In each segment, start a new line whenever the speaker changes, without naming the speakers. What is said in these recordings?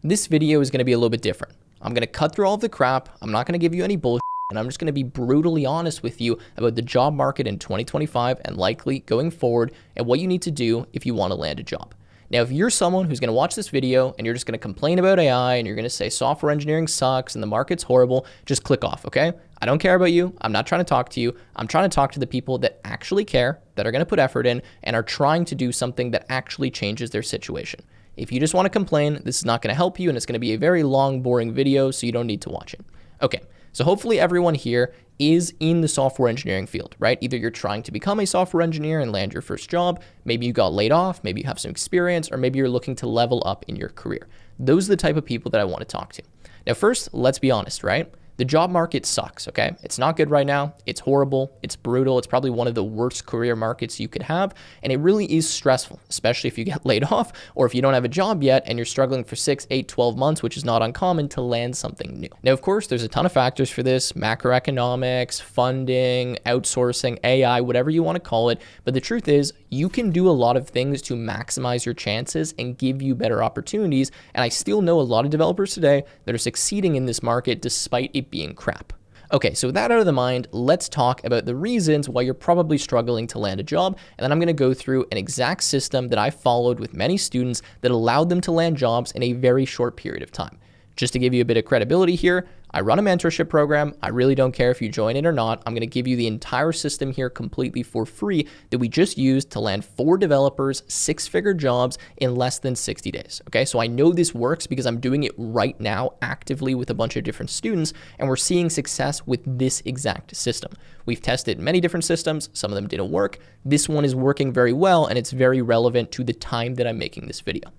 This video is going to be a little bit different. I'm going to cut through all of the crap. I'm not going to give you any bullshit, and I'm just going to be brutally honest with you about the job market in 2025 and likely going forward and what you need to do if you want to land a job. Now, if you're someone who's going to watch this video and you're just going to complain about AI and you're going to say software engineering sucks and the market's horrible, just click off, okay? I don't care about you. I'm not trying to talk to you. I'm trying to talk to the people that actually care, that are going to put effort in, and are trying to do something that actually changes their situation. If you just want to complain, this is not going to help you, and it's going to be a very long, boring video, so you don't need to watch it. Okay, so hopefully everyone here is in the software engineering field, right? Either you're trying to become a software engineer and land your first job, maybe you got laid off, maybe you have some experience, or maybe you're looking to level up in your career. Those are the type of people that I want to talk to. Now, first, let's be honest, right? The job market sucks, okay? It's not good right now. It's horrible. It's brutal. It's probably one of the worst career markets you could have. And it really is stressful, especially if you get laid off or if you don't have a job yet and you're struggling for 6, 8, 12 months, which is not uncommon, to land something new. Now, of course, there's a ton of factors for this: macroeconomics, funding, outsourcing, AI, whatever you want to call it. But the truth is, you can do a lot of things to maximize your chances and give you better opportunities. And I still know a lot of developers today that are succeeding in this market despite it being crap. Okay, so with that out of the mind, let's talk about the reasons why you're probably struggling to land a job, and then I'm going to go through an exact system that I followed with many students that allowed them to land jobs in a very short period of time. Just to give you a bit of credibility here, I run a mentorship program. I really don't care if you join it or not. I'm going to give you the entire system here completely for free that we just used to land 4 developers, 6-figure jobs in less than 60 days. Okay, so I know this works because I'm doing it right now actively with a bunch of different students, and we're seeing success with this exact system. We've tested many different systems. Some of them didn't work. This one is working very well, and it's very relevant to the time that I'm making this video.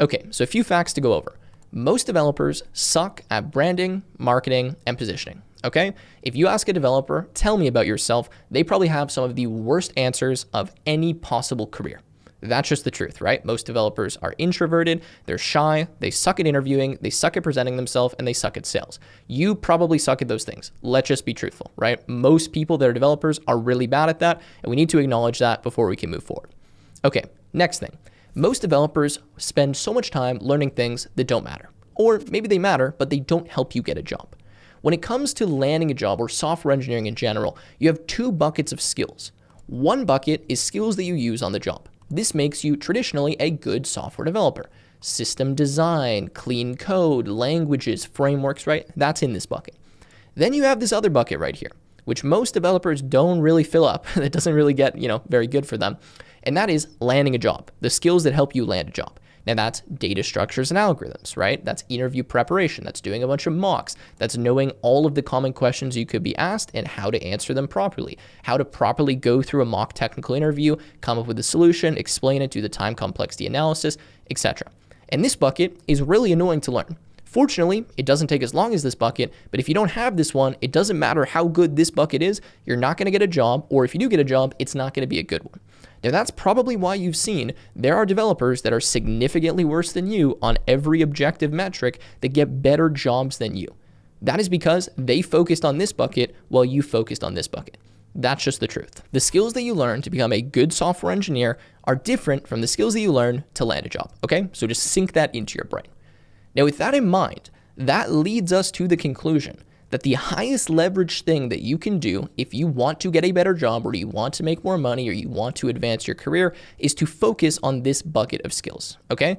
Okay, so a few facts to go over. Most developers suck at branding, marketing, and positioning, okay? If you ask a developer, tell me about yourself, they probably have some of the worst answers of any possible career. That's just the truth, right? Most developers are introverted, they're shy, they suck at interviewing, they suck at presenting themselves, and they suck at sales. You probably suck at those things. Let's just be truthful, right? Most people that are developers are really bad at that, and we need to acknowledge that before we can move forward. Okay, next thing. Most developers spend so much time learning things that don't matter. Or maybe they matter, but they don't help you get a job. When it comes to landing a job or software engineering in general, you have 2 buckets of skills. One bucket is skills that you use on the job. This makes you traditionally a good software developer. System design, clean code, languages, frameworks, right? That's in this bucket. Then you have this other bucket right here, which most developers don't really fill up. That doesn't really get, very good for them. And that is landing a job, the skills that help you land a job. Now that's data structures and algorithms, right? That's interview preparation. That's doing a bunch of mocks. That's knowing all of the common questions you could be asked and how to answer them properly. How to properly go through a mock technical interview, come up with a solution, explain it, do the time complexity analysis, etc. And this bucket is really annoying to learn. Fortunately, it doesn't take as long as this bucket, but if you don't have this one, it doesn't matter how good this bucket is, you're not going to get a job, or if you do get a job, it's not going to be a good one. Now, that's probably why you've seen there are developers that are significantly worse than you on every objective metric that get better jobs than you. That is because they focused on this bucket while you focused on this bucket. That's just the truth. The skills that you learn to become a good software engineer are different from the skills that you learn to land a job, okay? So just sink that into your brain. Now, with that in mind, that leads us to the conclusion that the highest leverage thing that you can do if you want to get a better job or you want to make more money or you want to advance your career is to focus on this bucket of skills, okay?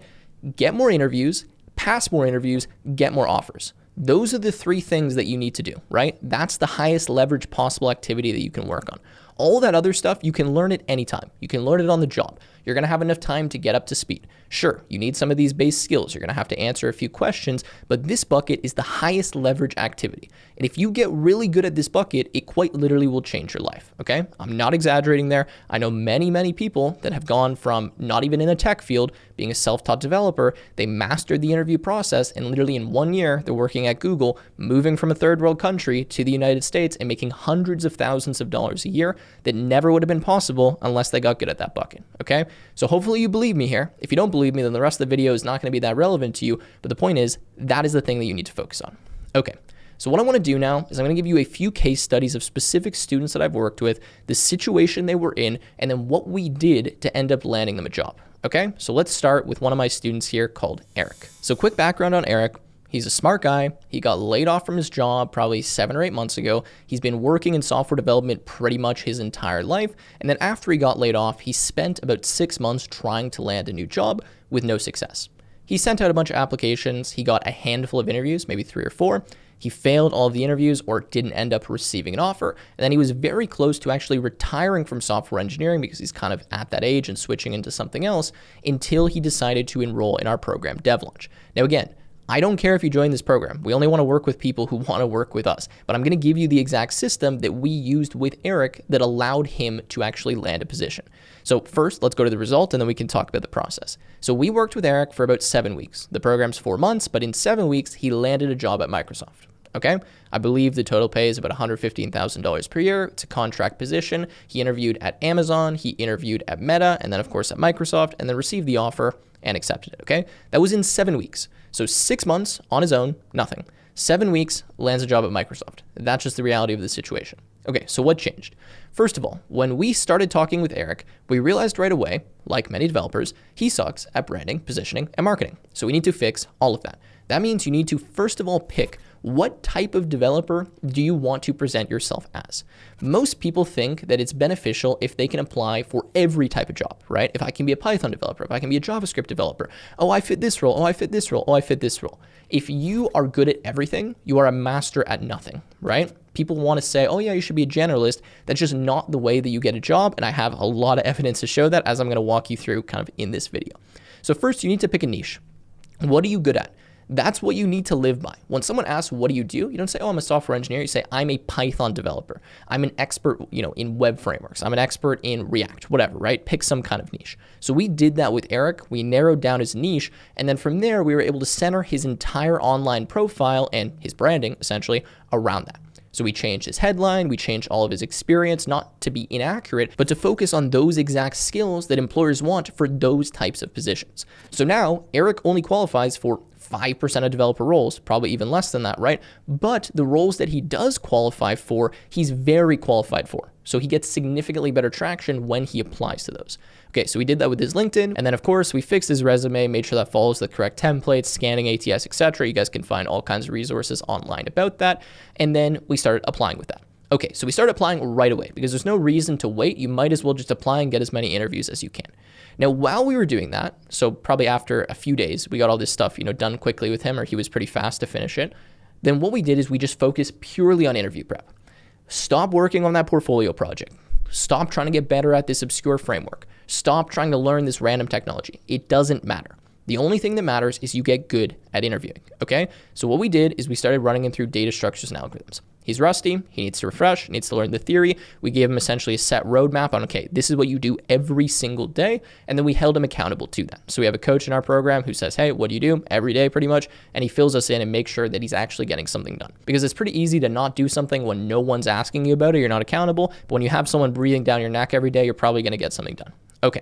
Get more interviews, pass more interviews, get more offers. Those are the 3 things that you need to do, right? That's the highest leverage possible activity that you can work on. All that other stuff, you can learn it anytime. You can learn it on the job. You're going to have enough time to get up to speed. Sure, you need some of these base skills. You're going to have to answer a few questions, but this bucket is the highest leverage activity. And if you get really good at this bucket, it quite literally will change your life, okay? I'm not exaggerating there. I know many, many people that have gone from not even in a tech field, being a self-taught developer, they mastered the interview process, and literally in 1 year, they're working at Google, moving from a third world country to the United States and making hundreds of thousands of dollars a year that never would have been possible unless they got good at that bucket, okay? So hopefully you believe me here. If you don't believe me, then the rest of the video is not going to be that relevant to you, but the point is, that is the thing that you need to focus on. Okay, so what I want to do now is I'm going to give you a few case studies of specific students that I've worked with, the situation they were in, and then what we did to end up landing them a job. Okay, so let's start with one of my students here called Eric. So quick background on Eric. He's a smart guy. He got laid off from his job probably 7 or 8 months ago. He's been working in software development pretty much his entire life. And then after he got laid off, he spent about 6 months trying to land a new job with no success. He sent out a bunch of applications. He got a handful of interviews, maybe 3 or 4. He failed all of the interviews or didn't end up receiving an offer. And then he was very close to actually retiring from software engineering because he's kind of at that age and switching into something else until he decided to enroll in our program, DevLaunch. Now, again, I don't care if you join this program. We only want to work with people who want to work with us. But I'm going to give you the exact system that we used with Eric that allowed him to actually land a position. So first, let's go to the result, and then we can talk about the process. So we worked with Eric for about 7 weeks. The program's 4 months, but in 7 weeks, he landed a job at Microsoft. Okay, I believe the total pay is about $115,000 per year. It's a contract position. He interviewed at Amazon, he interviewed at Meta, and then of course at Microsoft, and then received the offer and accepted it. Okay, that was in 7 weeks. So 6 months on his own, nothing. 7 weeks, lands a job at Microsoft. That's just the reality of the situation. Okay, so what changed? First of all, when we started talking with Eric, we realized right away, like many developers, he sucks at branding, positioning, and marketing. So we need to fix all of that. That means you need to first of all pick what type of developer do you want to present yourself as? Most people think that it's beneficial if they can apply for every type of job, right? If I can be a Python developer, if I can be a JavaScript developer, oh, I fit this role, oh, I fit this role, oh, I fit this role. If you are good at everything, you are a master at nothing, right? People want to say, oh yeah, you should be a generalist. That's just not the way that you get a job. And I have a lot of evidence to show that, as I'm going to walk you through kind of in this video. So first, you need to pick a niche. What are you good at? That's what you need to live by. When someone asks, what do? You don't say, oh, I'm a software engineer. You say, I'm a Python developer. I'm an expert, in web frameworks. I'm an expert in React, whatever, right? Pick some kind of niche. So we did that with Eric. We narrowed down his niche. And then from there, we were able to center his entire online profile and his branding essentially around that. So we changed his headline, we changed all of his experience, not to be inaccurate, but to focus on those exact skills that employers want for those types of positions. So now Eric only qualifies for 5% of developer roles, probably even less than that, right? But the roles that he does qualify for, he's very qualified for. So he gets significantly better traction when he applies to those. Okay, so we did that with his LinkedIn. And then of course we fixed his resume, made sure that follows the correct templates, scanning ATS, etc. You guys can find all kinds of resources online about that. And then we started applying with that. Okay, so we started applying right away because there's no reason to wait. You might as well just apply and get as many interviews as you can. Now, while we were doing that, so probably after a few days, we got all this stuff, done quickly with him, or he was pretty fast to finish it. Then what we did is we just focused purely on interview prep. Stop working on that portfolio project. Stop trying to get better at this obscure framework. Stop trying to learn this random technology. It doesn't matter. The only thing that matters is you get good at interviewing, okay? So what we did is we started running him through data structures and algorithms. He's rusty, he needs to refresh, he needs to learn the theory. We gave him essentially a set roadmap on, okay, this is what you do every single day, and then we held him accountable to that. So we have a coach in our program who says, hey, what do you do every day pretty much? And he fills us in and makes sure that he's actually getting something done. Because it's pretty easy to not do something when no one's asking you about it, you're not accountable, but when you have someone breathing down your neck every day, you're probably gonna get something done. Okay.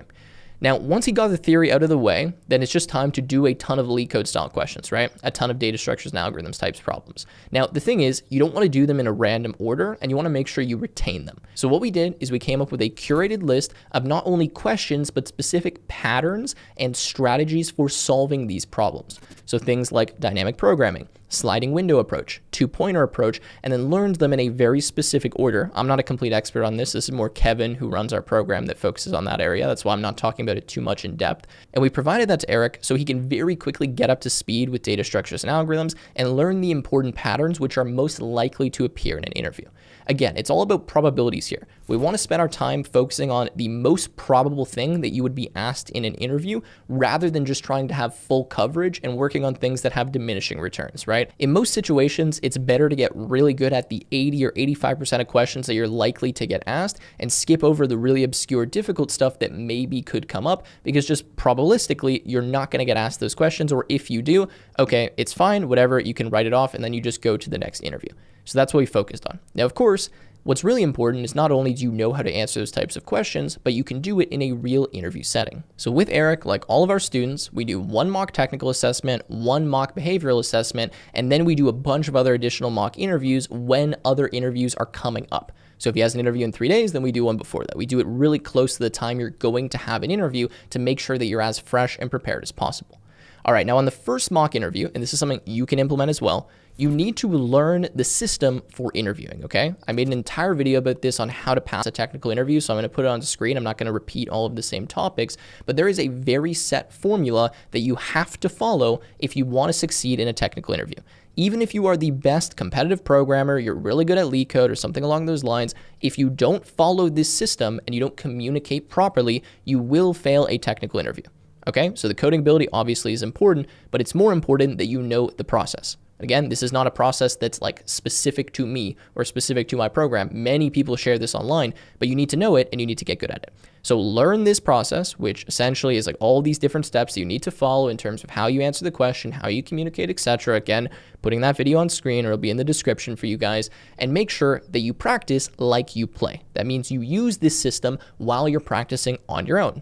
Now, once he got the theory out of the way, then it's just time to do a ton of leak code style questions, right? A ton of data structures and algorithms types problems. Now, the thing is, you don't want to do them in a random order, and you want to make sure you retain them. So what we did is we came up with a curated list of not only questions, but specific patterns and strategies for solving these problems. So things like dynamic programming, sliding window approach, two-pointer approach, and then learned them in a very specific order. I'm not a complete expert on this. This is more Kevin, who runs our program, that focuses on that area. That's why I'm not talking about it too much in depth. And we provided that to Eric so he can very quickly get up to speed with data structures and algorithms and learn the important patterns which are most likely to appear in an interview. Again, it's all about probabilities here. We want to spend our time focusing on the most probable thing that you would be asked in an interview rather than just trying to have full coverage and working on things that have diminishing returns, right? In most situations, it's better to get really good at the 80 or 85% of questions that you're likely to get asked and skip over the really obscure, difficult stuff that maybe could come up, because just probabilistically, you're not going to get asked those questions, or if you do, okay, it's fine, whatever, you can write it off and then you just go to the next interview. So that's what we focused on. Now, of course, what's really important is not only do you know how to answer those types of questions, but you can do it in a real interview setting. So with Eric, like all of our students, we do one mock technical assessment, one mock behavioral assessment, and then we do a bunch of other additional mock interviews when other interviews are coming up. So if he has an interview in 3 days, then we do one before that. We do it really close to the time you're going to have an interview to make sure that you're as fresh and prepared as possible. All right, now on the first mock interview, and this is something you can implement as well, you need to learn the system for interviewing, okay? I made an entire video about this on how to pass a technical interview, so I'm going to put it on the screen. I'm not going to repeat all of the same topics, but there is a very set formula that you have to follow if you want to succeed in a technical interview. Even if you are the best competitive programmer, you're really good at leak code or something along those lines, if you don't follow this system and you don't communicate properly, you will fail a technical interview. Okay, so the coding ability obviously is important, but it's more important that you know the process. Again, this is not a process that's like specific to me or specific to my program. Many people share this online, but you need to know it and you need to get good at it. So learn this process, which essentially is like all these different steps that you need to follow in terms of how you answer the question, how you communicate, etc. Again, putting that video on screen or it'll be in the description for you guys, and make sure that you practice like you play. That means you use this system while you're practicing on your own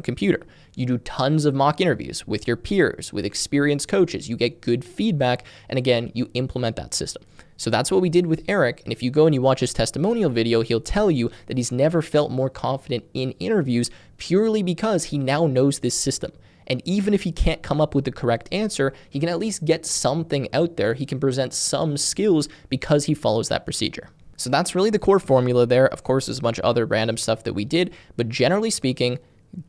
computer. You do tons of mock interviews with your peers, with experienced coaches. You get good feedback, and again, you implement that system. So that's what we did with Eric, and if you go and you watch his testimonial video, he'll tell you that he's never felt more confident in interviews purely because he now knows this system. And even if he can't come up with the correct answer, he can at least get something out there. He can present some skills because he follows that procedure. So that's really the core formula there. Of course, there's a bunch of other random stuff that we did, but generally speaking,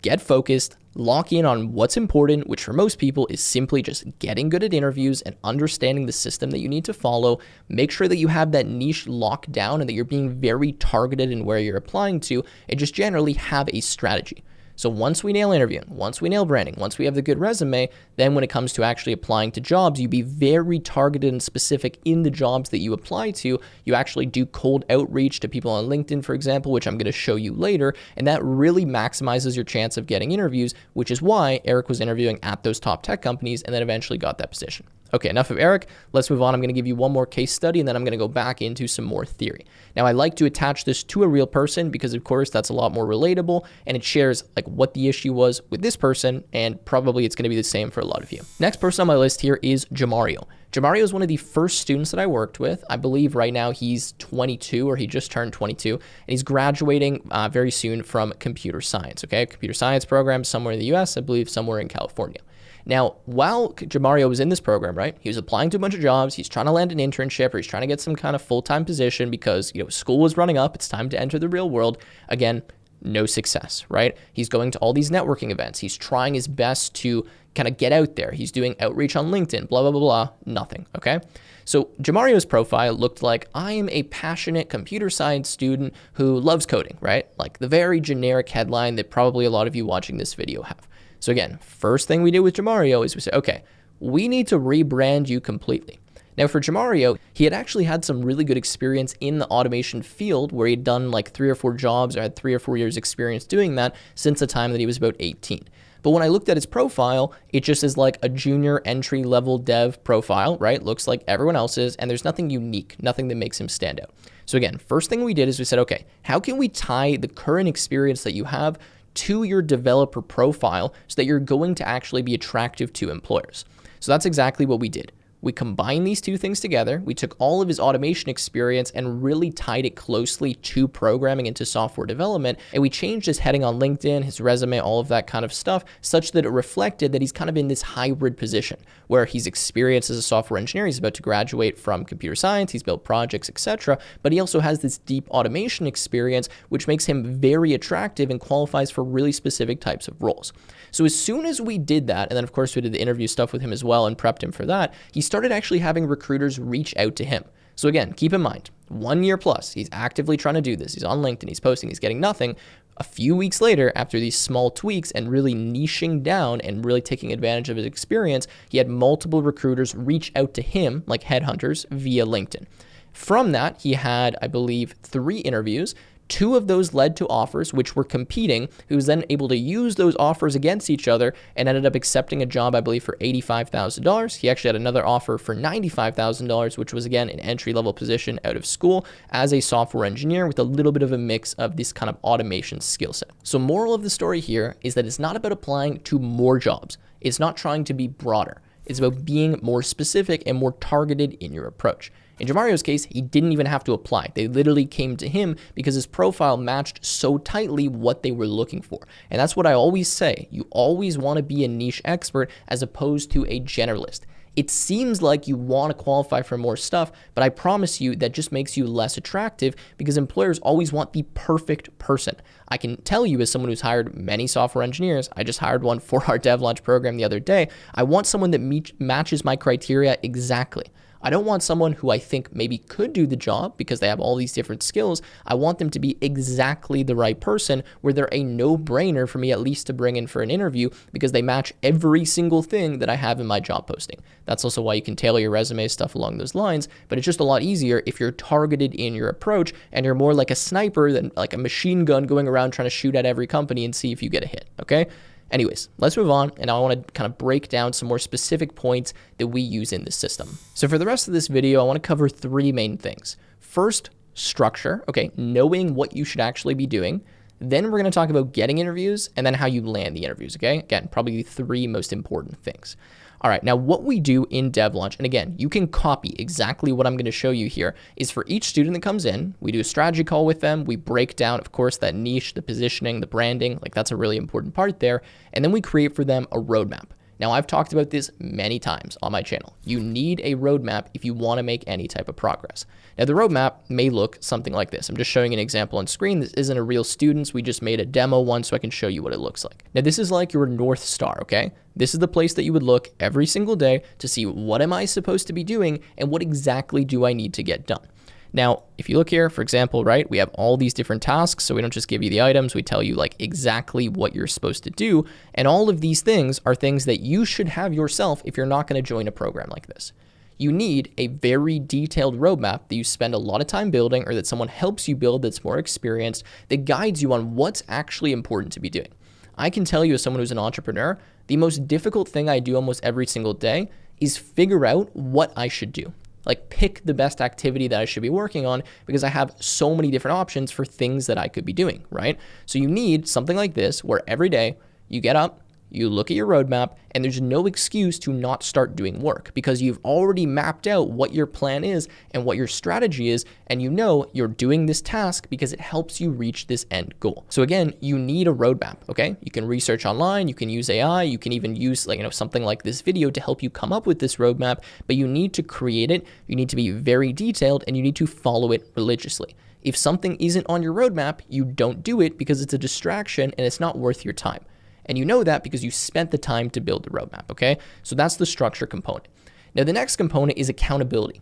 get focused, lock in on what's important, which for most people is simply just getting good at interviews and understanding the system that you need to follow. Make sure that you have that niche locked down and that you're being very targeted in where you're applying to, and just generally have a strategy. So once we nail interviewing, once we nail branding, once we have the good resume, then when it comes to actually applying to jobs, you be very targeted and specific in the jobs that you apply to. You actually do cold outreach to people on LinkedIn, for example, which I'm going to show you later. And that really maximizes your chance of getting interviews, which is why Eric was interviewing at those top tech companies and then eventually got that position. Okay, enough of Eric. Let's move on. I'm going to give you one more case study and then I'm going to go back into some more theory. Now, I like to attach this to a real person because, of course, that's a lot more relatable and it shares like what the issue was with this person, and probably it's going to be the same for a lot of you. Next person on my list here is Jamario. Jamario is one of the first students that I worked with. I believe right now he's 22 or he just turned 22, and he's graduating very soon from computer science, okay? Computer science program somewhere in the US, I believe somewhere in California. Now, while Jamario was in this program, right, he was applying to a bunch of jobs. He's trying to land an internship or he's trying to get some kind of full-time position because, school was running up. It's time to enter the real world. Again, no success, right? He's going to all these networking events. He's trying his best to kind of get out there. He's doing outreach on LinkedIn, blah, blah, blah, blah, nothing, okay? So Jamario's profile looked like, I am a passionate computer science student who loves coding, right? Like the very generic headline that probably a lot of you watching this video have. So again, first thing we did with Jamario is we said, okay, we need to rebrand you completely. Now for Jamario, he had actually had some really good experience in the automation field where he'd done like 3 or 4 jobs or had 3 or 4 years experience doing that since the time that he was about 18. But when I looked at his profile, it just is like a junior entry level dev profile, right? Looks like everyone else's, and there's nothing unique, nothing that makes him stand out. So again, first thing we did is we said, okay, how can we tie the current experience that you have to your developer profile so that you're going to actually be attractive to employers? So that's exactly what we did. We combined these two things together. We took all of his automation experience and really tied it closely to programming into software development. And we changed his heading on LinkedIn, his resume, all of that kind of stuff, such that it reflected that he's kind of in this hybrid position where he's experienced as a software engineer. He's about to graduate from computer science. He's built projects, etc. But he also has this deep automation experience, which makes him very attractive and qualifies for really specific types of roles. So as soon as we did that, and then of course we did the interview stuff with him as well and prepped him for that, he started actually having recruiters reach out to him. So again, keep in mind, 1 year plus, he's actively trying to do this. He's on LinkedIn, he's posting, he's getting nothing. A few weeks later, after these small tweaks and really niching down and really taking advantage of his experience, he had multiple recruiters reach out to him, like headhunters, via LinkedIn. From that, he had, I believe, 3 interviews. 2 of those led to offers, which were competing. He was then able to use those offers against each other and ended up accepting a job, I believe, for $85,000. He actually had another offer for $95,000, which was, again, an entry-level position out of school as a software engineer with a little bit of a mix of this kind of automation skill set. So moral of the story here is that it's not about applying to more jobs. It's not trying to be broader. It's about being more specific and more targeted in your approach. In Jamario's case, he didn't even have to apply. They literally came to him because his profile matched so tightly what they were looking for. And that's what I always say. You always want to be a niche expert as opposed to a generalist. It seems like you want to qualify for more stuff, but I promise you that just makes you less attractive because employers always want the perfect person. I can tell you, as someone who's hired many software engineers, I just hired one for our Dev Launch program the other day, I want someone that matches my criteria exactly. I don't want someone who I think maybe could do the job because they have all these different skills. I want them to be exactly the right person where they're a no-brainer for me at least to bring in for an interview because they match every single thing that I have in my job posting. That's also why you can tailor your resume, stuff along those lines, but it's just a lot easier if you're targeted in your approach and you're more like a sniper than like a machine gun going around trying to shoot at every company and see if you get a hit, okay? Anyways, let's move on, and now I want to kind of break down some more specific points that we use in this system. So for the rest of this video, I want to cover three main things. First, structure, okay, knowing what you should actually be doing. Then we're going to talk about getting interviews, and then how you land the interviews, okay? Again, probably the three most important things. All right, now what we do in Dev Launch, and again, you can copy exactly what I'm going to show you here, is for each student that comes in, we do a strategy call with them, we break down, of course, that niche, the positioning, the branding, like that's a really important part there, and then we create for them a roadmap. Now, I've talked about this many times on my channel. You need a roadmap if you want to make any type of progress. Now, the roadmap may look something like this. I'm just showing an example on screen. This isn't a real student's. We just made a demo one so I can show you what it looks like. Now, this is like your North Star, okay? This is the place that you would look every single day to see what am I supposed to be doing and what exactly do I need to get done. Now, if you look here, for example, right, we have all these different tasks. So we don't just give you the items, we tell you like exactly what you're supposed to do. And all of these things are things that you should have yourself if you're not going to join a program like this. You need a very detailed roadmap that you spend a lot of time building or that someone helps you build that's more experienced, that guides you on what's actually important to be doing. I can tell you as someone who's an entrepreneur, the most difficult thing I do almost every single day is figure out what I should do. Like pick the best activity that I should be working on because I have so many different options for things that I could be doing, right? So you need something like this where every day you get up, you look at your roadmap, and there's no excuse to not start doing work because you've already mapped out what your plan is and what your strategy is, and you know you're doing this task because it helps you reach this end goal. So again, you need a roadmap, okay? You can research online, you can use AI, you can even use something like this video to help you come up with this roadmap, but you need to create it, you need to be very detailed, and you need to follow it religiously. If something isn't on your roadmap, you don't do it because it's a distraction and it's not worth your time. And you know that because you spent the time to build the roadmap, okay? So that's the structure component. Now, the next component is accountability.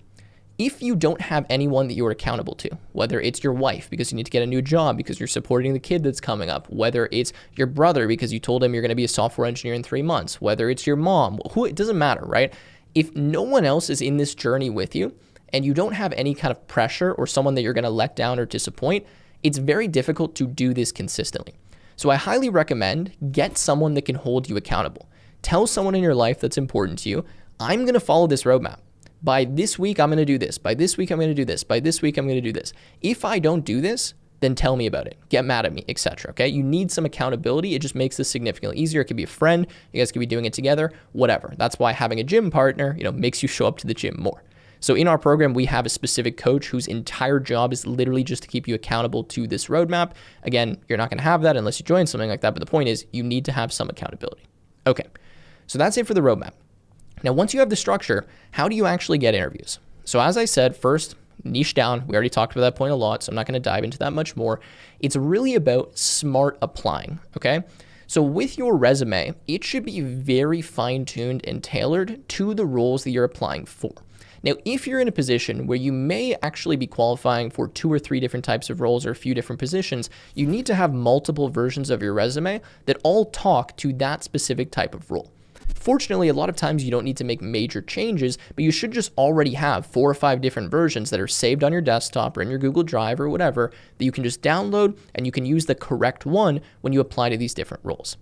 If you don't have anyone that you're accountable to, whether it's your wife because you need to get a new job because you're supporting the kid that's coming up, whether it's your brother because you told him you're going to be a software engineer in 3 months, whether it's your mom, it doesn't matter, right? If no one else is in this journey with you and you don't have any kind of pressure or someone that you're going to let down or disappoint, it's very difficult to do this consistently. So I highly recommend get someone that can hold you accountable. Tell someone in your life that's important to you, I'm going to follow this roadmap. By this week, I'm going to do this. By this week, I'm going to do this. By this week, I'm going to do this. If I don't do this, then tell me about it. Get mad at me, etc. Okay? You need some accountability. It just makes this significantly easier. It could be a friend. You guys could be doing it together, whatever. That's why having a gym partner, makes you show up to the gym more. So in our program, we have a specific coach whose entire job is literally just to keep you accountable to this roadmap. Again, you're not going to have that unless you join something like that. But the point is you need to have some accountability. Okay, so that's it for the roadmap. Now, once you have the structure, how do you actually get interviews? So as I said, first, niche down. We already talked about that point a lot, so I'm not going to dive into that much more. It's really about smart applying, okay? So with your resume, it should be very fine-tuned and tailored to the roles that you're applying for. Now, if you're in a position where you may actually be qualifying for 2 or 3 different types of roles or a few different positions, you need to have multiple versions of your resume that all talk to that specific type of role. Fortunately, a lot of times you don't need to make major changes, but you should just already have 4 or 5 different versions that are saved on your desktop or in your Google Drive or whatever that you can just download and you can use the correct one when you apply to these different roles.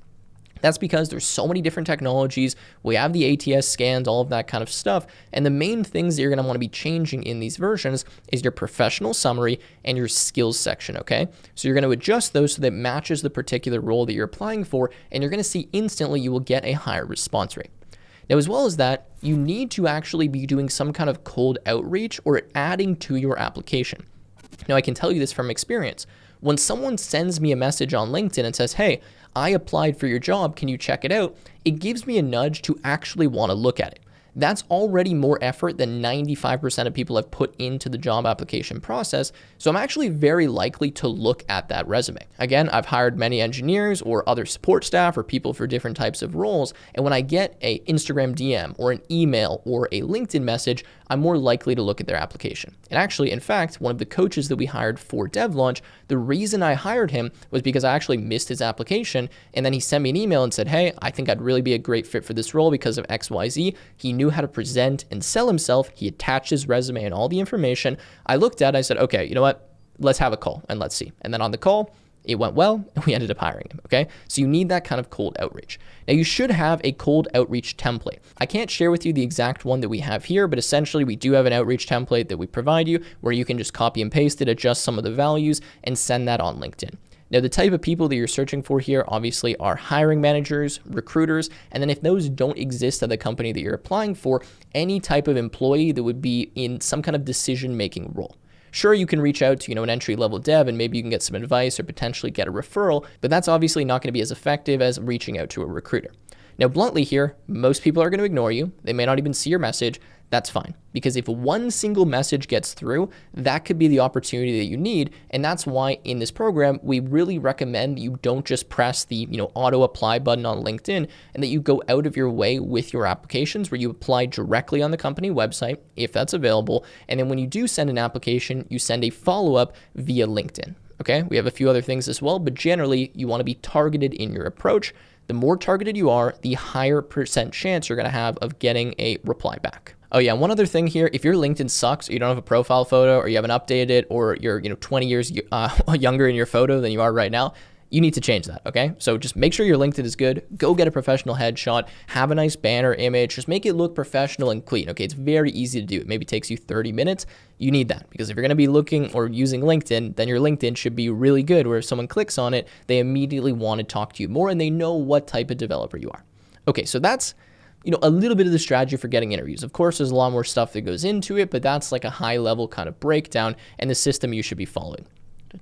That's because there's so many different technologies. We have the ATS scans, all of that kind of stuff. And the main things that you're going to want to be changing in these versions is your professional summary and your skills section, okay? So you're going to adjust those so that it matches the particular role that you're applying for, and you're going to see instantly you will get a higher response rate. Now, as well as that, you need to actually be doing some kind of cold outreach or adding to your application. Now, I can tell you this from experience. When someone sends me a message on LinkedIn and says, hey, I applied for your job, can you check it out? It gives me a nudge to actually want to look at it. That's already more effort than 95% of people have put into the job application process. So I'm actually very likely to look at that resume. Again, I've hired many engineers or other support staff or people for different types of roles. And when I get a Instagram DM or an email or a LinkedIn message, I'm more likely to look at their application. And actually, in fact, one of the coaches that we hired for DevLaunch, the reason I hired him was because I actually missed his application. And then he sent me an email and said, hey, I think I'd really be a great fit for this role because of XYZ. He knew how to present and sell himself. He attached his resume and all the information. I looked at it, I said, okay, you know what? Let's have a call and let's see. And then on the call, it went well and we ended up hiring him, okay? So you need that kind of cold outreach. Now you should have a cold outreach template. I can't share with you the exact one that we have here, but essentially we do have an outreach template that we provide you where you can just copy and paste it, adjust some of the values and send that on LinkedIn. Now, the type of people that you're searching for here obviously are hiring managers, recruiters, and then if those don't exist at the company that you're applying for, any type of employee that would be in some kind of decision-making role. Sure, you can reach out to, an entry-level dev and maybe you can get some advice or potentially get a referral, but that's obviously not going to be as effective as reaching out to a recruiter. Now, bluntly here, most people are going to ignore you. They may not even see your message. That's fine. Because if one single message gets through, that could be the opportunity that you need. And that's why in this program, we really recommend that you don't just press the, auto apply button on LinkedIn and that you go out of your way with your applications where you apply directly on the company website, if that's available. And then when you do send an application, you send a follow-up via LinkedIn. Okay, we have a few other things as well, but generally you want to be targeted in your approach. The more targeted you are, the higher percent chance you're going to have of getting a reply back. Oh yeah, one other thing here, if your LinkedIn sucks, or you don't have a profile photo, or you haven't updated it, or you're 20 years younger in your photo than you are right now, you need to change that, okay? So just make sure your LinkedIn is good. Go get a professional headshot. Have a nice banner image. Just make it look professional and clean, okay? It's very easy to do. It maybe takes you 30 minutes. You need that because if you're going to be looking or using LinkedIn, then your LinkedIn should be really good where if someone clicks on it, they immediately want to talk to you more and they know what type of developer you are. Okay, so that's a little bit of the strategy for getting interviews. Of course, there's a lot more stuff that goes into it, but that's like a high level kind of breakdown and the system you should be following.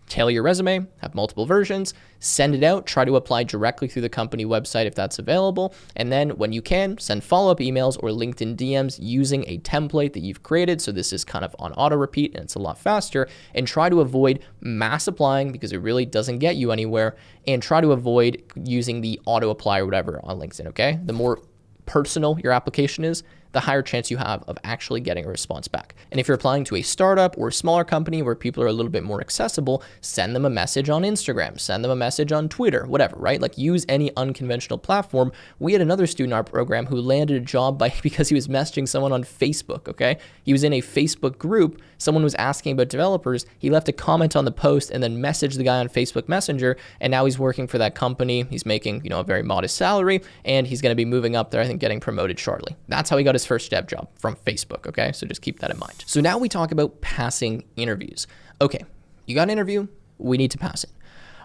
Tailor your resume, have multiple versions, send it out, try to apply directly through the company website if that's available. And then when you can, send follow-up emails or LinkedIn DMs using a template that you've created. So this is kind of on auto repeat and it's a lot faster. And try to avoid mass applying because it really doesn't get you anywhere. And try to avoid using the auto apply or whatever on LinkedIn, okay? The more personal your application is, the higher chance you have of actually getting a response back. And if you're applying to a startup or a smaller company where people are a little bit more accessible, send them a message on Instagram, send them a message on Twitter, whatever, right? Like use any unconventional platform. We had another student in our program who landed a job because he was messaging someone on Facebook, okay? He was in a Facebook group. Someone was asking about developers. He left a comment on the post and then messaged the guy on Facebook Messenger. And now he's working for that company. He's making, a very modest salary and he's going to be moving up there, I think getting promoted shortly. That's how he got his first dev job from Facebook, okay? So just keep that in mind. So now we talk about passing interviews. Okay, you got an interview, we need to pass it.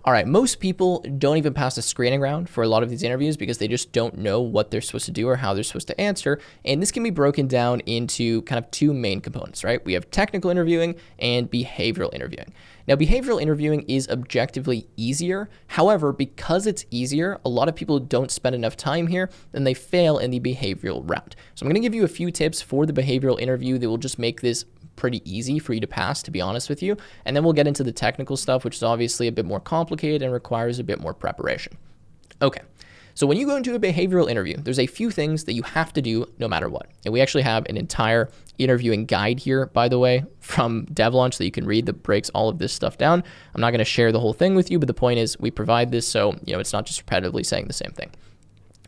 All right, most people don't even pass the screening round for a lot of these interviews because they just don't know what they're supposed to do or how they're supposed to answer. And this can be broken down into kind of two main components, right? We have technical interviewing and behavioral interviewing. Now, behavioral interviewing is objectively easier. However, because it's easier, a lot of people don't spend enough time here and they fail in the behavioral round. So I'm going to give you a few tips for the behavioral interview that will just make this pretty easy for you to pass, to be honest with you. And then we'll get into the technical stuff, which is obviously a bit more complicated and requires a bit more preparation. Okay. So when you go into a behavioral interview, there's a few things that you have to do no matter what. And we actually have an entire interviewing guide here, by the way, from DevLaunch that you can read that breaks all of this stuff down. I'm not going to share the whole thing with you, but the point is we provide this so, it's not just repetitively saying the same thing.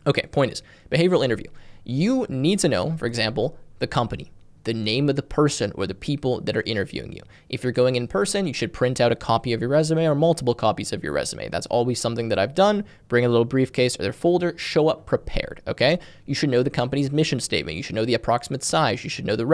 Okay, point is, behavioral interview. You need to know, for example, the company, the name of the person or the people that are interviewing you. If you're going in person, you should print out a copy of your resume or multiple copies of your resume. That's always something that I've done. Bring a little briefcase or their folder, show up prepared, okay? You should know the company's mission statement. You should know the approximate size. You should know the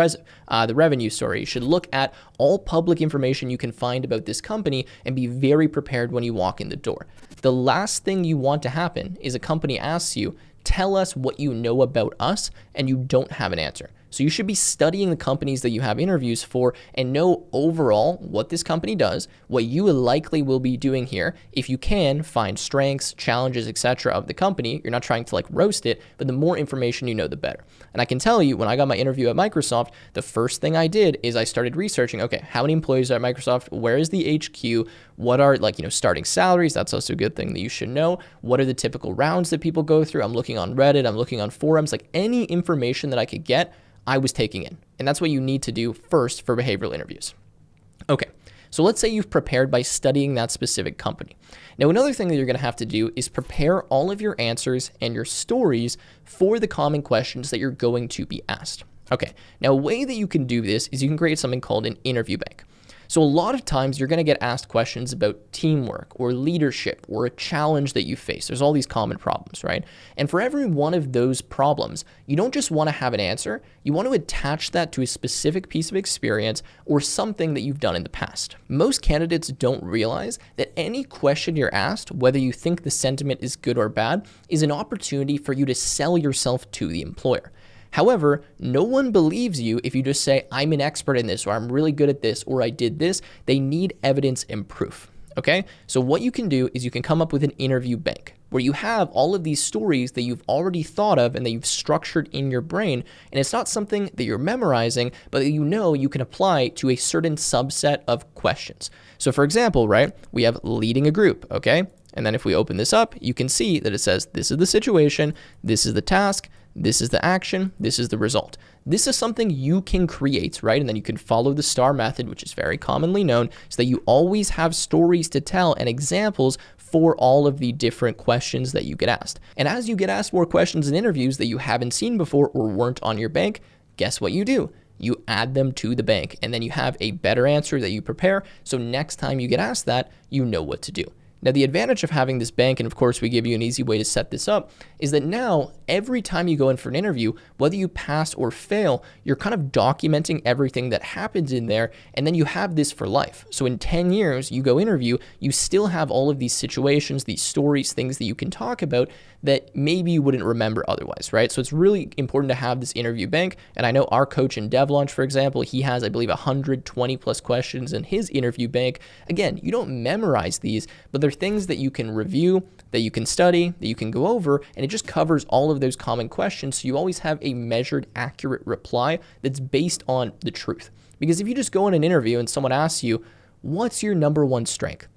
revenue story. You should look at all public information you can find about this company and be very prepared when you walk in the door. The last thing you want to happen is a company asks you, Tell us what you know about us, and you don't have an answer. So you should be studying the companies that you have interviews for and know overall what this company does, what you likely will be doing here. If you can, find strengths, challenges, etc. of the company. You're not trying to like roast it, but the more information you know, the better. And I can tell you, when I got my interview at Microsoft, the first thing I did is I started researching, okay, how many employees are at Microsoft? Where is the HQ? What are starting salaries? That's also a good thing that you should know. What are the typical rounds that people go through? I'm looking on Reddit, I'm looking on forums, like any information that I could get, I was taking in. And that's what you need to do first for behavioral interviews. Okay, so let's say you've prepared by studying that specific company. Now, another thing that you're going to have to do is prepare all of your answers and your stories for the common questions that you're going to be asked. Okay, now a way that you can do this is you can create something called an interview bank. So a lot of times you're going to get asked questions about teamwork or leadership or a challenge that you face. There's all these common problems, right? And for every one of those problems, you don't just want to have an answer. You want to attach that to a specific piece of experience or something that you've done in the past. Most candidates don't realize that any question you're asked, whether you think the sentiment is good or bad, is an opportunity for you to sell yourself to the employer. However, no one believes you if you just say, I'm an expert in this, or I'm really good at this, or I did this. They need evidence and proof, okay? So what you can do is you can come up with an interview bank where you have all of these stories that you've already thought of and that you've structured in your brain. And it's not something that you're memorizing, but that you can apply to a certain subset of questions. So for example, right, we have leading a group, okay? And then if we open this up, you can see that it says, this is the situation, this is the task, this is the action, this is the result. This is something you can create, right? And then you can follow the STAR method, which is very commonly known, so that you always have stories to tell and examples for all of the different questions that you get asked. And as you get asked more questions in interviews that you haven't seen before or weren't on your bank, guess what you do? You add them to the bank, and then you have a better answer that you prepare. So next time you get asked that, you know what to do. Now, the advantage of having this bank, and of course we give you an easy way to set this up, is that now every time you go in for an interview, whether you pass or fail, you're kind of documenting everything that happens in there, and then you have this for life. So in 10 years, you go interview, you still have all of these situations, these stories, things that you can talk about that maybe you wouldn't remember otherwise, right? So it's really important to have this interview bank. And I know our coach in DevLaunch, for example, he has, I believe, 120 plus questions in his interview bank. Again, you don't memorize these, but they're things that you can review, that you can study, that you can go over, and it just covers all of those common questions. So you always have a measured, accurate reply that's based on the truth. Because if you just go in an interview and someone asks you, what's your number one strength?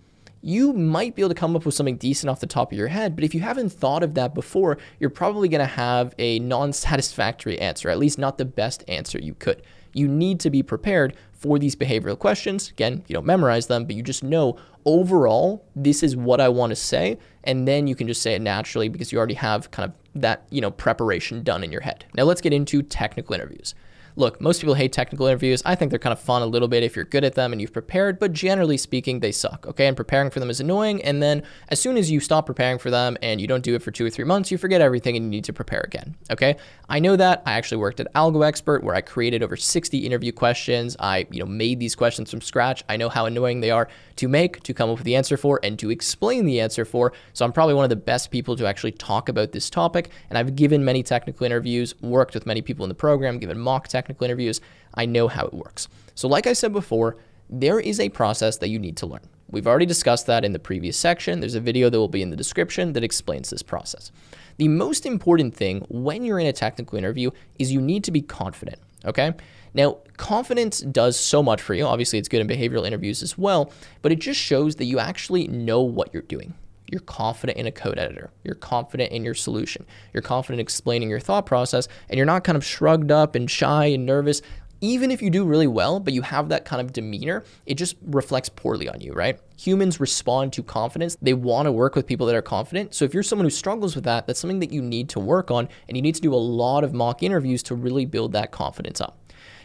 You might be able to come up with something decent off the top of your head, but if you haven't thought of that before, you're probably going to have a non-satisfactory answer, at least not the best answer you could. You need to be prepared for these behavioral questions. Again, you don't memorize them, but you just know overall, this is what I want to say. And then you can just say it naturally because you already have kind of that, preparation done in your head. Now let's get into technical interviews. Look, most people hate technical interviews. I think they're kind of fun a little bit if you're good at them and you've prepared, but generally speaking, they suck, okay? And preparing for them is annoying. And then as soon as you stop preparing for them and you don't do it for 2 or 3 months, you forget everything and you need to prepare again, okay? I know that. I actually worked at Algo Expert where I created over 60 interview questions. I, made these questions from scratch. I know how annoying they are to make, to come up with the answer for, and to explain the answer for. So I'm probably one of the best people to actually talk about this topic. And I've given many technical interviews, worked with many people in the program, given mock technical interviews. I know how it works. So like I said before, there is a process that you need to learn. We've already discussed that in the previous section. There's a video that will be in the description that explains this process. The most important thing when you're in a technical interview is you need to be confident, okay? Now, confidence does so much for you. Obviously, it's good in behavioral interviews as well, but it just shows that you actually know what you're doing. You're confident in a code editor. You're confident in your solution. You're confident explaining your thought process, and you're not kind of shrugged up and shy and nervous. Even if you do really well, but you have that kind of demeanor, it just reflects poorly on you, right? Humans respond to confidence. They want to work with people that are confident. So if you're someone who struggles with that, that's something that you need to work on, and you need to do a lot of mock interviews to really build that confidence up.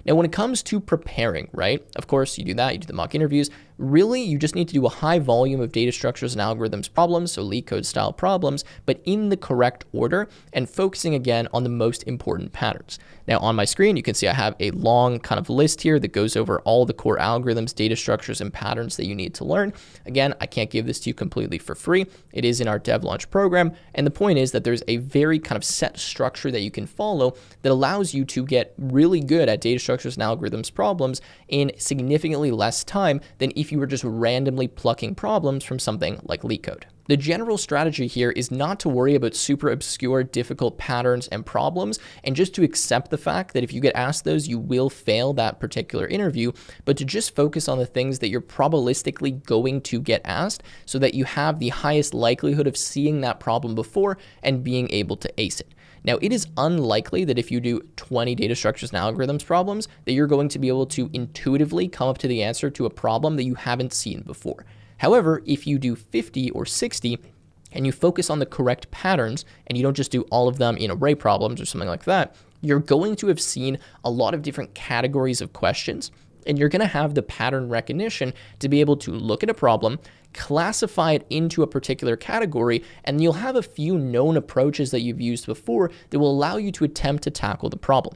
Now, when it comes to preparing, right? Of course, you do that, you do the mock interviews. Really, you just need to do a high volume of data structures and algorithms problems, so leak code style problems, but in the correct order and focusing again on the most important patterns. Now on my screen, you can see I have a long kind of list here that goes over all the core algorithms, data structures, and patterns that you need to learn. Again, I can't give this to you completely for free. It is in our Dev Launch program. And the point is that there's a very kind of set structure that you can follow that allows you to get really good at data structures and algorithms problems in significantly less time than if you were just randomly plucking problems from something like LeetCode. The general strategy here is not to worry about super obscure, difficult patterns and problems, and just to accept the fact that if you get asked those, you will fail that particular interview, but to just focus on the things that you're probabilistically going to get asked so that you have the highest likelihood of seeing that problem before and being able to ace it. Now, it is unlikely that if you do 20 data structures and algorithms problems, that you're going to be able to intuitively come up to the answer to a problem that you haven't seen before. However, if you do 50 or 60 and you focus on the correct patterns and you don't just do all of them in array problems or something like that, you're going to have seen a lot of different categories of questions, and you're going to have the pattern recognition to be able to look at a problem, classify it into a particular category, and you'll have a few known approaches that you've used before that will allow you to attempt to tackle the problem.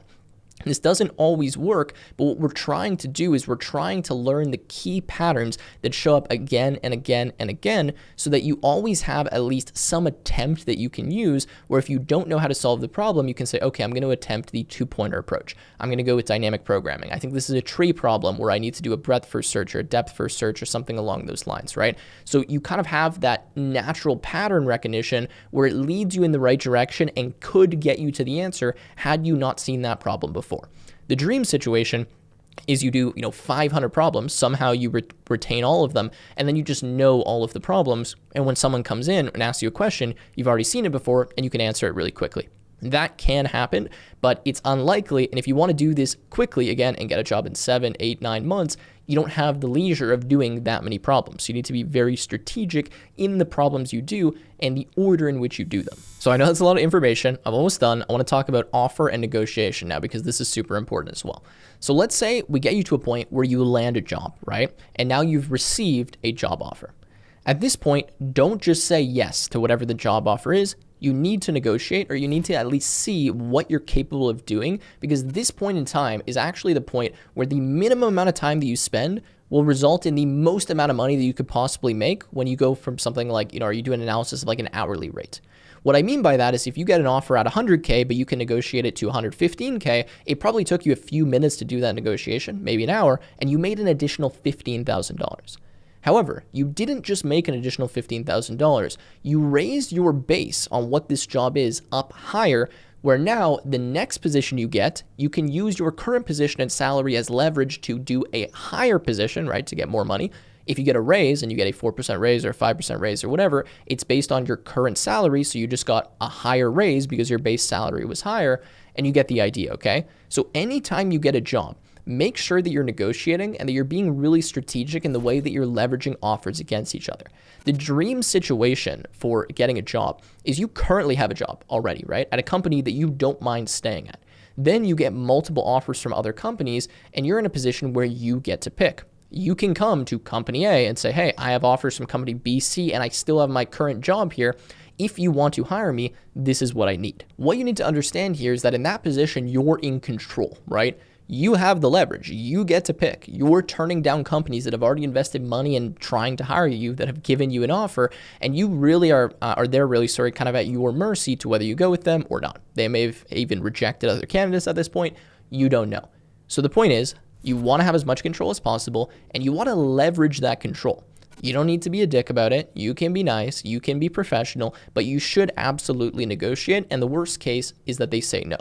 This doesn't always work, but what we're trying to do is we're trying to learn the key patterns that show up again and again and again so that you always have at least some attempt that you can use where if you don't know how to solve the problem, you can say, okay, I'm going to attempt the two-pointer approach. I'm going to go with dynamic programming. I think this is a tree problem where I need to do a breadth-first search or a depth-first search or something along those lines, right? So you kind of have that natural pattern recognition where it leads you in the right direction and could get you to the answer had you not seen that problem before. The dream situation is you do 500 problems, somehow you retain all of them, and then you just know all of the problems, and when someone comes in and asks you a question, you've already seen it before and you can answer it really quickly. That can happen, but it's unlikely, and if you want to do this quickly again and get a job in 7, 8, 9 months, you don't have the leisure of doing that many problems. You need to be very strategic in the problems you do and the order in which you do them. So I know that's a lot of information. I'm almost done. I want to talk about offer and negotiation now because this is super important as well. So let's say we get you to a point where you land a job, right? And now you've received a job offer. At this point, don't just say yes to whatever the job offer is. You need to negotiate, or you need to at least see what you're capable of doing, because this point in time is actually the point where the minimum amount of time that you spend will result in the most amount of money that you could possibly make when you go from something like, or you do an analysis of like an hourly rate. What I mean by that is if you get an offer at 100K, but you can negotiate it to 115K, it probably took you a few minutes to do that negotiation, maybe an hour, and you made an additional $15,000. However, you didn't just make an additional $15,000. You raised your base on what this job is up higher, where now the next position you get, you can use your current position and salary as leverage to do a higher position, right, to get more money. If you get a raise and you get a 4% raise or a 5% raise or whatever, it's based on your current salary, so you just got a higher raise because your base salary was higher, and you get the idea, okay? So anytime you get a job, make sure that you're negotiating and that you're being really strategic in the way that you're leveraging offers against each other. The dream situation for getting a job is you currently have a job already, right? At a company that you don't mind staying at. Then you get multiple offers from other companies and you're in a position where you get to pick. You can come to company A and say, hey, I have offers from company B, C, and I still have my current job here. If you want to hire me, this is what I need. What you need to understand here is that in that position, you're in control, right? You have the leverage. You get to pick. You're turning down companies that have already invested money in trying to hire you, that have given you an offer, and you really are they're really kind of at your mercy to whether you go with them or not. They may have even rejected other candidates at this point. You don't know. So the point is, you want to have as much control as possible, and you want to leverage that control. You don't need to be a dick about it. You can be nice. You can be professional, but you should absolutely negotiate, and the worst case is that they say no.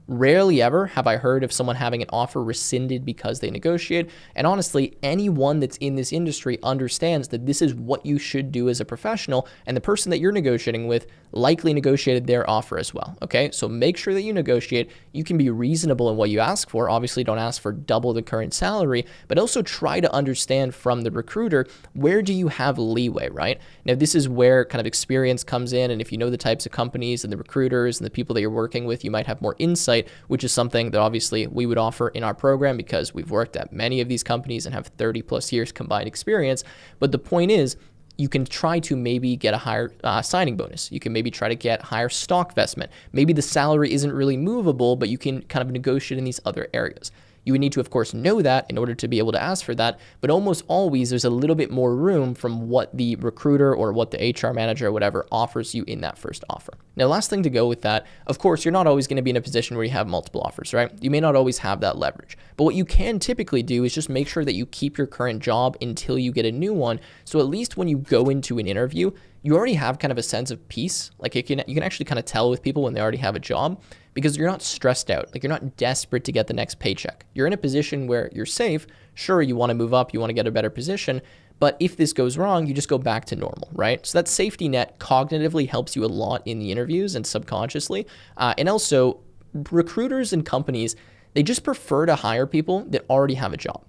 Rarely ever have I heard of someone having an offer rescinded because they negotiate. And honestly, anyone that's in this industry understands that this is what you should do as a professional. And the person that you're negotiating with likely negotiated their offer as well. Okay, so make sure that you negotiate. You can be reasonable in what you ask for. Obviously, don't ask for double the current salary, but also try to understand from the recruiter, where do you have leeway, right? Now, this is where kind of experience comes in. And if you know the types of companies and the recruiters and the people that you're working with, you might have more insight website, which is something that obviously we would offer in our program because we've worked at many of these companies and have 30 plus years combined experience. But the point is, you can try to maybe get a higher signing bonus. You can maybe try to get higher stock vestment. Maybe the salary isn't really movable, but you can kind of negotiate in these other areas. You would need to, of course, know that in order to be able to ask for that, but almost always there's a little bit more room from what the recruiter or what the HR manager or whatever offers you in that first offer. Now, last thing to go with that, of course, you're not always going to be in a position where you have multiple offers, right? You may not always have that leverage, but what you can typically do is just make sure that you keep your current job until you get a new one. So at least when you go into an interview, you already have kind of a sense of peace. Like you can actually kind of tell with people when they already have a job, because you're not stressed out. Like you're not desperate to get the next paycheck. You're in a position where you're safe. Sure, you want to move up, you want to get a better position, but if this goes wrong, you just go back to normal, right? So that safety net cognitively helps you a lot in the interviews and subconsciously. And also, recruiters and companies, they just prefer to hire people that already have a job.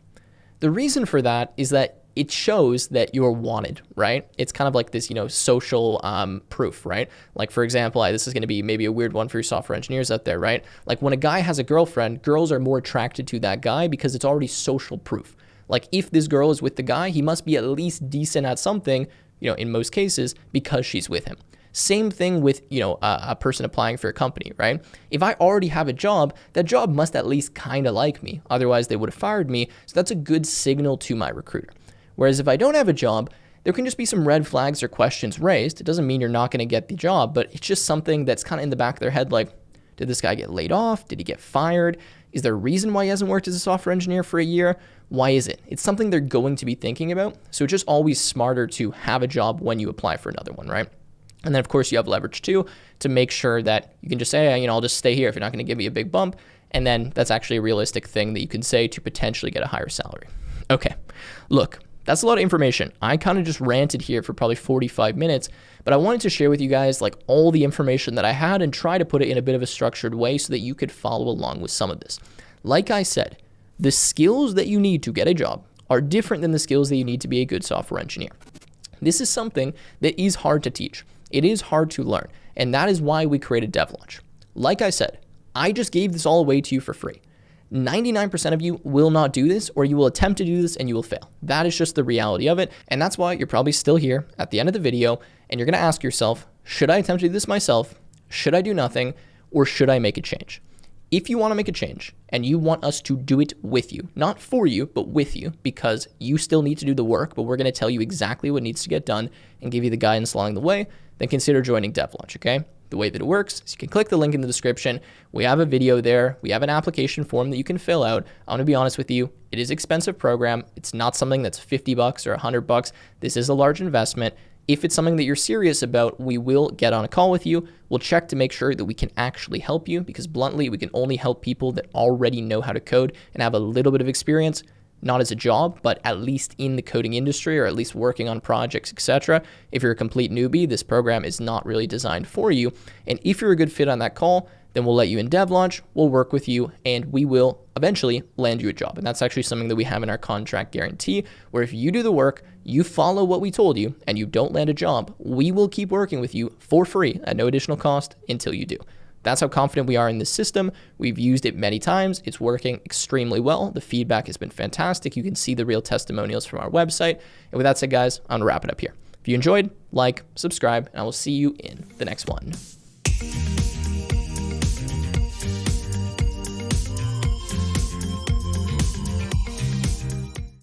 The reason for that is that it shows that you're wanted, right? It's kind of like this, social proof, right? Like, for example, this is going to be maybe a weird one for your software engineers out there, right? Like when a guy has a girlfriend, girls are more attracted to that guy because it's already social proof. Like if this girl is with the guy, he must be at least decent at something, in most cases, because she's with him. Same thing with, a person applying for a company, right? If I already have a job, that job must at least kind of like me. Otherwise, they would have fired me. So that's a good signal to my recruiter. Whereas if I don't have a job, there can just be some red flags or questions raised. It doesn't mean you're not going to get the job, but it's just something that's kind of in the back of their head, like, did this guy get laid off? Did he get fired? Is there a reason why he hasn't worked as a software engineer for a year? Why is it? It's something they're going to be thinking about. So it's just always smarter to have a job when you apply for another one, right? And then, of course, you have leverage too to make sure that you can just say, hey, I'll just stay here if you're not going to give me a big bump. And then that's actually a realistic thing that you can say to potentially get a higher salary. Okay, look. That's a lot of information. I kind of just ranted here for probably 45 minutes, but I wanted to share with you guys like all the information that I had and try to put it in a bit of a structured way so that you could follow along with some of this. Like I said, the skills that you need to get a job are different than the skills that you need to be a good software engineer. This is something that is hard to teach. It is hard to learn, and that is why we created DevLaunch. Like I said, I just gave this all away to you for free. 99% of you will not do this, or you will attempt to do this and you will fail. That is just the reality of it. And that's why you're probably still here at the end of the video and you're going to ask yourself, should I attempt to do this myself? Should I do nothing? Or should I make a change? If you want to make a change and you want us to do it with you, not for you, but with you, because you still need to do the work, but we're going to tell you exactly what needs to get done and give you the guidance along the way, then consider joining DevLaunch, okay? The way that it works is you can click the link in the description. We have a video there. We have an application form that you can fill out. I want to be honest with you. It is an expensive program. It's not something that's $50 or $100. This is a large investment. If it's something that you're serious about, we will get on a call with you. We'll check to make sure that we can actually help you because bluntly, we can only help people that already know how to code and have a little bit of experience. Not as a job, but at least in the coding industry or at least working on projects, etc. If you're a complete newbie, this program is not really designed for you. And if you're a good fit on that call, then we'll let you in DevLaunch, we'll work with you, and we will eventually land you a job. And that's actually something that we have in our contract guarantee, where if you do the work, you follow what we told you, and you don't land a job, we will keep working with you for free at no additional cost until you do. That's how confident we are in this system. We've used it many times. It's working extremely well. The feedback has been fantastic. You can see the real testimonials from our website. And with that said, guys, I'm gonna wrap it up here. If you enjoyed, like, subscribe, and I will see you in the next one.